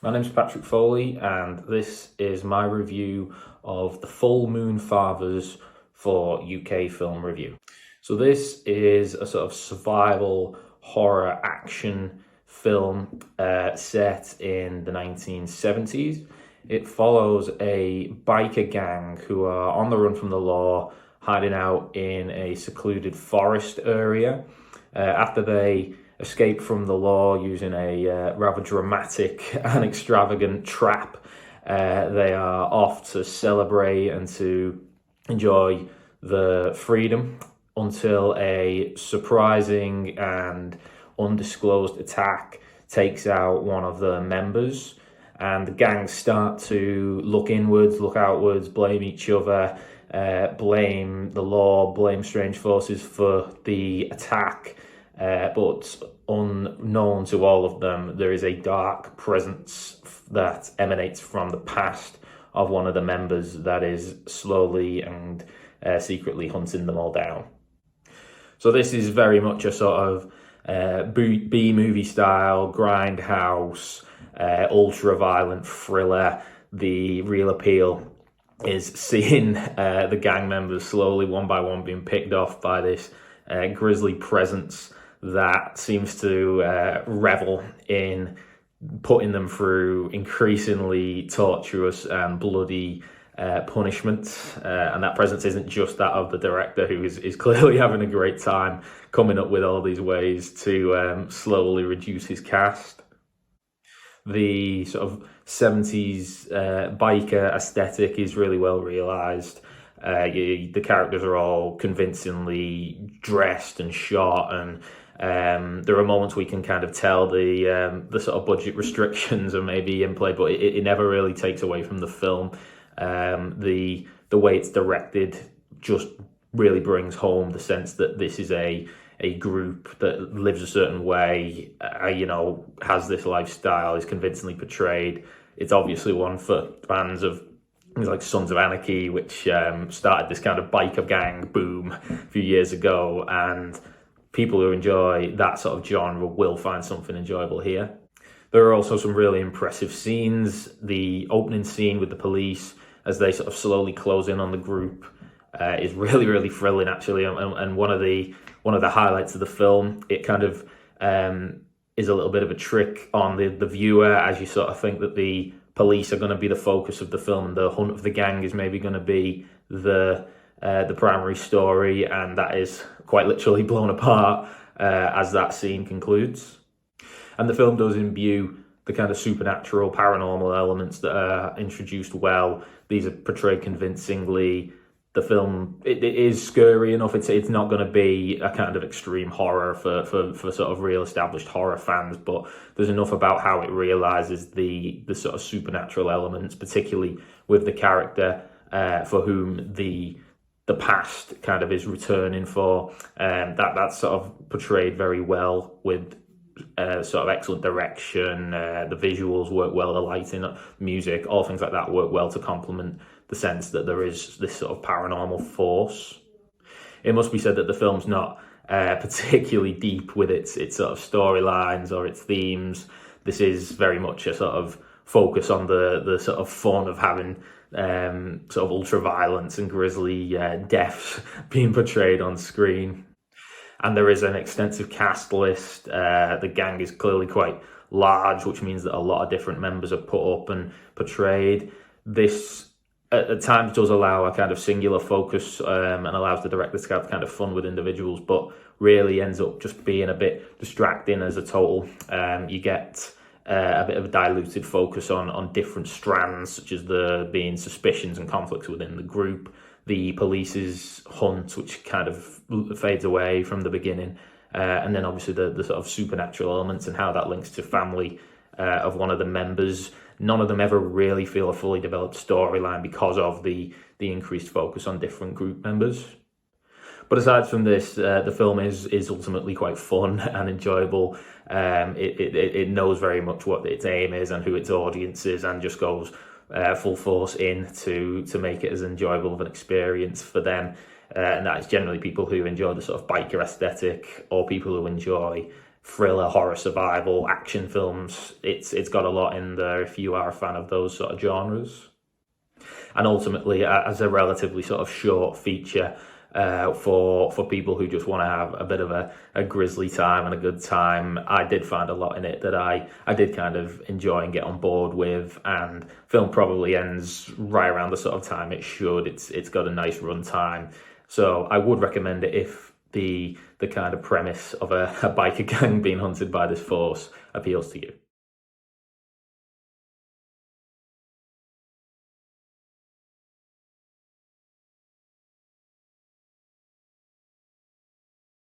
My name's Patrick Foley, and this is my review of The Full Moon Fathers for UK Film Review. So this is a sort of survival horror action film set in the 1970s. It follows a biker gang who are on the run from the law, hiding out in a secluded forest area. After they escape from the law using a rather dramatic and extravagant trap, they are off to celebrate and to enjoy the freedom until a surprising and undisclosed attack takes out one of the members, and the gang start to look inwards, look outwards, blame each other, blame the law, blame strange forces for the attack. But unknown to all of them, there is a dark presence that emanates from the past of one of the members that is slowly and secretly hunting them all down. So this is very much a sort of B-movie style, grindhouse, ultra-violent thriller. The real appeal is seeing the gang members slowly, one by one, being picked off by this grisly presence that seems to revel in putting them through increasingly torturous and bloody punishment. And that presence isn't just that of the director, who is clearly having a great time coming up with all these ways to slowly reduce his cast. The sort of 70s biker aesthetic is really well realised. The characters are all convincingly dressed and shot, and there are moments we can kind of tell the sort of budget restrictions are maybe in play, but it never really takes away from the film. The way it's directed just really brings home the sense that this is a group that lives a certain way, has this lifestyle, is convincingly portrayed. It's obviously one for fans of things like Sons of Anarchy, which started this kind of biker gang boom a few years ago, and people who enjoy that sort of genre will find something enjoyable here. There are also some really impressive scenes. The opening scene with the police, as they sort of slowly close in on the group, is really, really thrilling, actually, and one of the highlights of the film. It kind of is a little bit of a trick on the viewer, as you sort of think that the police are going to be the focus of the film, and the hunt of the gang is maybe going to be the primary story, and that is quite literally blown apart as that scene concludes. And the film does imbue the kind of supernatural, paranormal elements that are introduced well. These are portrayed convincingly. The film, it is scary enough. It's not going to be a kind of extreme horror for sort of real established horror fans, but there's enough about how it realizes the sort of supernatural elements, particularly with the character for whom the past kind of is returning for. That's sort of portrayed very well with sort of excellent direction. The visuals work well, the lighting, music, all things like that work well to complement the sense that there is this sort of paranormal force. It must be said that the film's not particularly deep with its sort of storylines or its themes. This is very much a sort of focus on the sort of fun of having sort of ultra violence and grisly deaths being portrayed on screen. And there is an extensive cast list. The gang is clearly quite large, which means that a lot of different members are put up and portrayed. This at times does allow a kind of singular focus and allows the director to have kind of fun with individuals, but really ends up just being a bit distracting as a total. You get a bit of a diluted focus on different strands, such as there being suspicions and conflicts within the group, the police's hunt, which kind of fades away from the beginning, and then obviously the sort of supernatural elements and how that links to family of one of the members. None of them ever really feel a fully developed storyline because of the increased focus on different group members. But aside from this, the film is ultimately quite fun and enjoyable. It knows very much what its aim is and who its audience is, and just goes full force in to make it as enjoyable of an experience for them. And that is generally people who enjoy the sort of biker aesthetic, or people who enjoy thriller, horror, survival, action films. It's got a lot in there if you are a fan of those sort of genres. And ultimately, as a relatively sort of short feature, for people who just want to have a bit of a grisly time and a good time, I did find a lot in it that I did kind of enjoy and get on board with. And film probably ends right around the sort of time it should. It's got a nice run time, so I would recommend it if the kind of premise of a biker gang being hunted by this force appeals to you.